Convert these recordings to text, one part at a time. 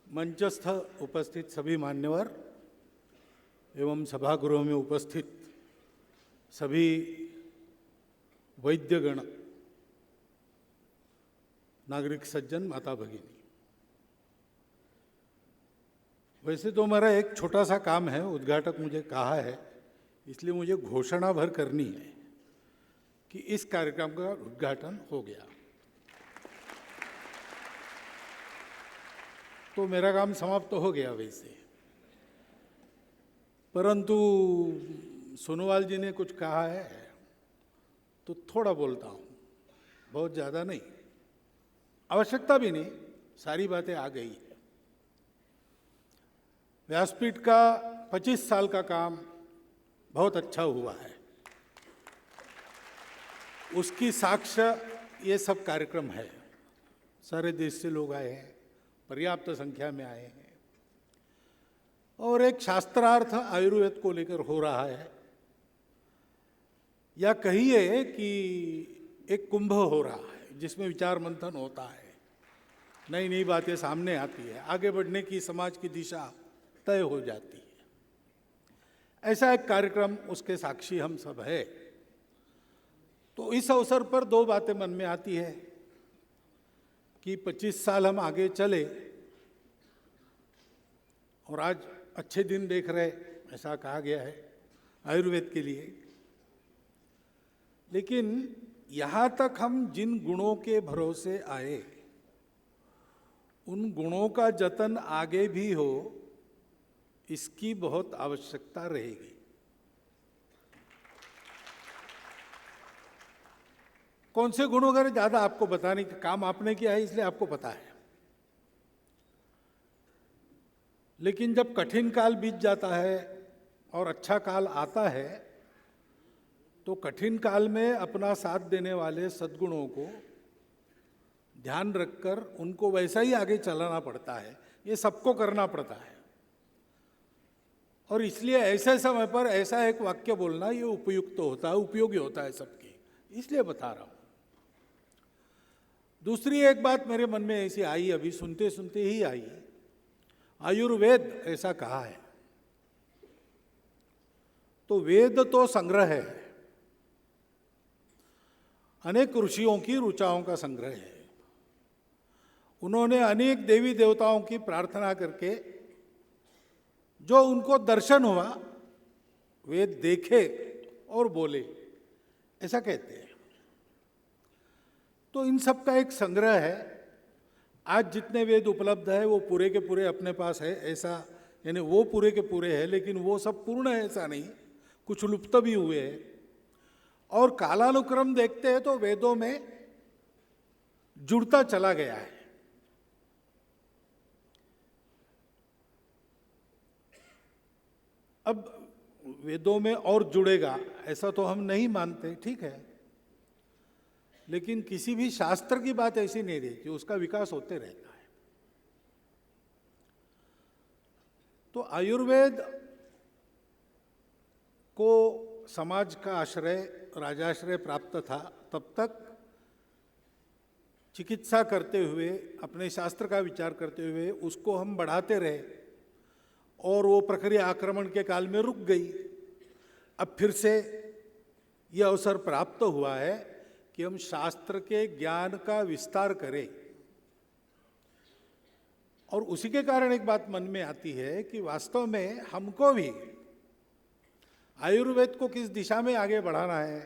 मंचस्थ उपस्थित सभी मान्यवर एवं सभागृह में उपस्थित सभी वैद्यगण, नागरिक सज्जन, माता भगिनी, वैसे तो मेरा एक छोटा सा काम है, उद्घाटक मुझे कहा है, इसलिए मुझे घोषणा भर करनी है कि इस कार्यक्रम का उद्घाटन हो गया। तो मेरा काम समाप्त तो हो गया वैसे, परंतु सोनोवाल जी ने कुछ कहा है तो थोड़ा बोलता हूँ, बहुत ज़्यादा नहीं, आवश्यकता भी नहीं, सारी बातें आ गई है। व्यासपीठ का 25 साल का काम बहुत अच्छा हुआ है, उसकी साक्ष्य ये सब कार्यक्रम है। सारे देश से लोग आए हैं, पर्याप्त संख्या में आए हैं, और एक शास्त्रार्थ आयुर्वेद को लेकर हो रहा है, या कहिए कि एक कुंभ हो रहा है जिसमें विचार मंथन होता है, नई नई बातें सामने आती है, आगे बढ़ने की समाज की दिशा तय हो जाती है। ऐसा एक कार्यक्रम, उसके साक्षी हम सब है। तो इस अवसर पर दो बातें मन में आती है कि 25 साल हम आगे चले और आज अच्छे दिन देख रहे, ऐसा कहा गया है आयुर्वेद के लिए। लेकिन यहाँ तक हम जिन गुणों के भरोसे आए, उन गुणों का जतन आगे भी हो, इसकी बहुत आवश्यकता रहेगी। कौन से गुणों का ज़्यादा आपको बताने का काम आपने किया है, इसलिए आपको पता है। लेकिन जब कठिन काल बीत जाता है और अच्छा काल आता है, तो कठिन काल में अपना साथ देने वाले सद्गुणों को ध्यान रखकर उनको वैसा ही आगे चलाना पड़ता है। ये सबको करना पड़ता है, और इसलिए ऐसे समय पर ऐसा एक वाक्य बोलना ये उपयुक्त होता है, उपयोगी होता है सबके, इसलिए बता रहा हूं। दूसरी एक बात मेरे मन में ऐसी आई, अभी सुनते सुनते ही आई, आयुर्वेद ऐसा कहा है, तो वेद तो संग्रह है, अनेक ऋषियों की ऋचाओं का संग्रह है। उन्होंने अनेक देवी देवताओं की प्रार्थना करके जो उनको दर्शन हुआ, वेद देखे और बोले, ऐसा कहते हैं। तो इन सब का एक संग्रह है। आज जितने वेद उपलब्ध है वो पूरे के पूरे अपने पास है, ऐसा यानी वो पूरे के पूरे है, लेकिन वो सब पूर्ण है ऐसा नहीं, कुछ लुप्त भी हुए हैं। और कालानुक्रम देखते हैं तो वेदों में जुड़ता चला गया है। अब वेदों में और जुड़ेगा ऐसा तो हम नहीं मानते, ठीक है, लेकिन किसी भी शास्त्र की बात ऐसी नहीं रहती, उसका विकास होते रहता है। तो आयुर्वेद को समाज का आश्रय, राजाश्रय प्राप्त था, तब तक चिकित्सा करते हुए, अपने शास्त्र का विचार करते हुए उसको हम बढ़ाते रहे, और वो प्रक्रिया आक्रमण के काल में रुक गई। अब फिर से ये अवसर प्राप्त हुआ है कि हम शास्त्र के ज्ञान का विस्तार करें। और उसी के कारण एक बात मन में आती है कि वास्तव में हमको भी आयुर्वेद को किस दिशा में आगे बढ़ाना है।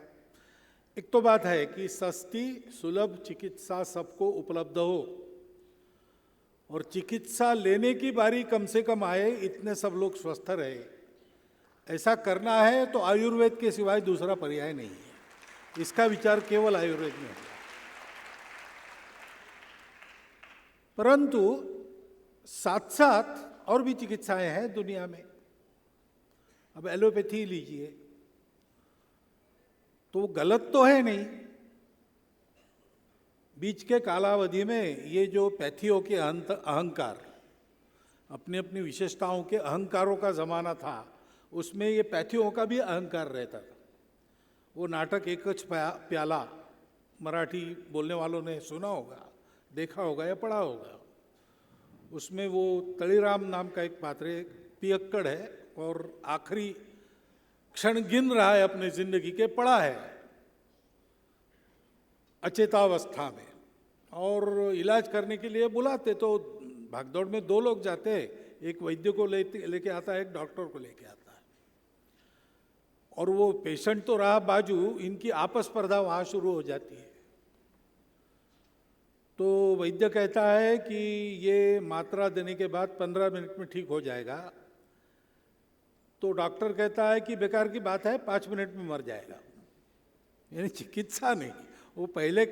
एक तो बात है कि सस्ती सुलभ चिकित्सा सबको उपलब्ध हो, और चिकित्सा लेने की बारी कम से कम आए, इतने सब लोग स्वस्थ रहे, ऐसा करना है तो आयुर्वेद के सिवाय दूसरा पर्याय नहीं है। इसका विचार केवल आयुर्वेद में है। परंतु साथ साथ और भी चिकित्साएं हैं दुनिया में। अब एलोपैथी लीजिए, तो गलत तो है नहीं। बीच के कालावधि में ये जो पैथियों के अहंकार, अपनी अपनी विशेषताओं के अहंकारों का जमाना था, उसमें ये पैथियों का भी अहंकार रहता था। वो नाटक एकच प्याला, मराठी बोलने वालों ने सुना होगा, देखा होगा या पढ़ा होगा। उसमें वो तलीराम नाम का एक पात्र पियक्कड़ है और आखिरी क्षण गिन रहा है अपने जिंदगी के, पड़ा है अचेतावस्था में, और इलाज करने के लिए बुलाते तो भागदौड़ में दो लोग जाते, एक वैद्य को लेके आता है, एक डॉक्टर को लेके आता है, और वो पेशेंट तो रहा बाजू, इनकी आपस स्पर्धा वहां शुरू हो जाती है। तो वैद्य कहता है कि ये मात्रा देने के बाद 15 मिनट में ठीक हो जाएगा, तो डॉक्टर कहता है कि बेकार की बात है, 5 मिनट में मर जाएगा। यानी चिकित्सा नहीं, वो पहले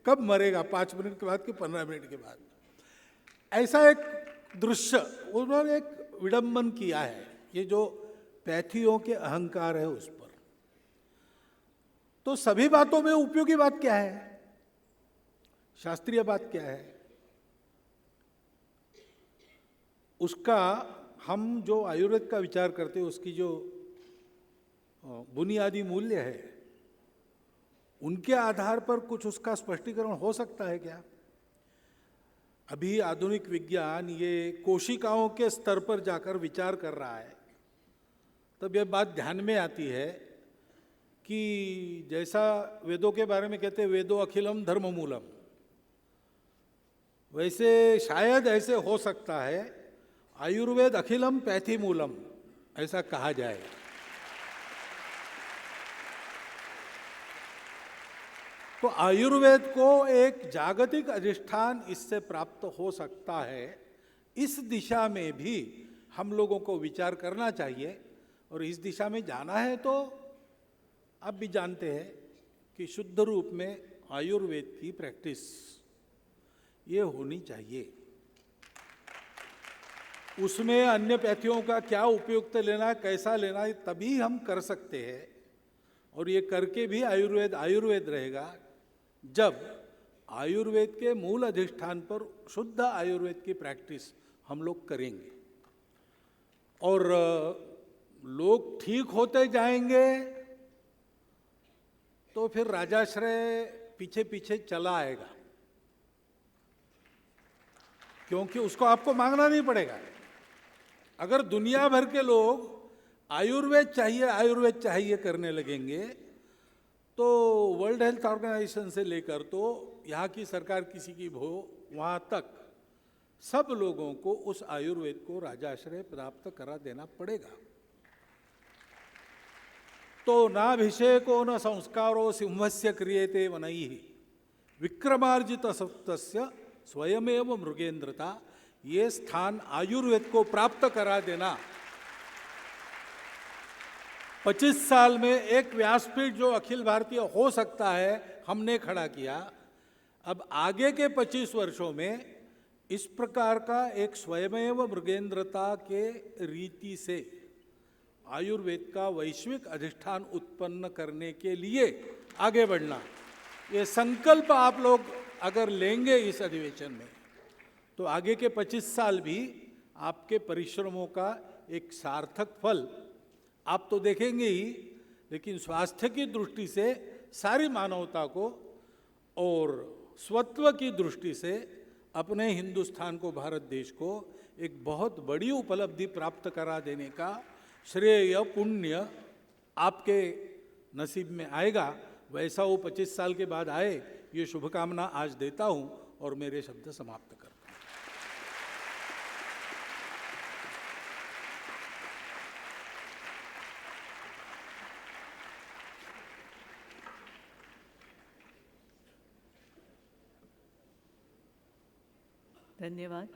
कब मरेगा, 5 मिनट के बाद कि 15 मिनट के बाद। ऐसा एक दृश्य उन्होंने एक विडंबन किया है, ये जो पैथियों के अहंकार है उस पर। तो सभी बातों में उपयोगी बात क्या है, शास्त्रीय बात क्या है, उसका हम जो आयुर्वेद का विचार करते हैं उसकी जो बुनियादी मूल्य है, उनके आधार पर कुछ उसका स्पष्टीकरण हो सकता है क्या? अभी आधुनिक विज्ञान ये कोशिकाओं के स्तर पर जाकर विचार कर रहा है, तब यह बात ध्यान में आती है कि जैसा वेदों के बारे में कहते हैं वेदो अखिलम धर्म मूलम, वैसे शायद ऐसे हो सकता है आयुर्वेद अखिलम पैथी मूलम, ऐसा कहा जाए। तो आयुर्वेद को एक जागतिक अधिष्ठान इससे प्राप्त हो सकता है, इस दिशा में भी हम लोगों को विचार करना चाहिए। और इस दिशा में जाना है तो आप भी जानते हैं कि शुद्ध रूप में आयुर्वेद की प्रैक्टिस ये होनी चाहिए। उसमें अन्य पैथियों का क्या उपयुक्त लेना, कैसा लेना, तभी हम कर सकते हैं। और ये करके भी आयुर्वेद आयुर्वेद रहेगा जब आयुर्वेद के मूल अधिष्ठान पर शुद्ध आयुर्वेद की प्रैक्टिस हम लोग करेंगे। और लोग ठीक होते जाएंगे तो फिर राजाश्रय पीछे पीछे चला आएगा, क्योंकि उसको आपको मांगना नहीं पड़ेगा। अगर दुनिया भर के लोग आयुर्वेद चाहिए करने लगेंगे तो वर्ल्ड हेल्थ ऑर्गेनाइजेशन से लेकर तो यहाँ की सरकार किसी की हो, वहाँ तक सब लोगों को उस आयुर्वेद को राजाश्रय प्राप्त करा देना पड़ेगा। तो नाभिषेको न संस्कारो सिंहस्य क्रियते वनैः विक्रमार्जित सप्तस्य स्वयमेव मृगेंद्रता, ये स्थान आयुर्वेद को प्राप्त करा देना 25 साल में एक व्यासपीठ जो अखिल भारतीय हो सकता है हमने खड़ा किया। अब आगे के 25 वर्षों में इस प्रकार का एक स्वयमेव मृगेंद्रता के रीति से आयुर्वेद का वैश्विक अधिष्ठान उत्पन्न करने के लिए आगे बढ़ना, ये संकल्प आप लोग अगर लेंगे इस अधिवेशन में तो आगे के 25 साल भी आपके परिश्रमों का एक सार्थक फल आप तो देखेंगे ही, लेकिन स्वास्थ्य की दृष्टि से सारी मानवता को और स्वत्व की दृष्टि से अपने हिंदुस्तान को, भारत देश को एक बहुत बड़ी उपलब्धि प्राप्त करा देने का श्रेय पुण्य आपके नसीब में आएगा। वैसा वो 25 साल के बाद आए, ये शुभकामना आज देता हूँ और मेरे शब्द समाप्त करता हूँ। धन्यवाद।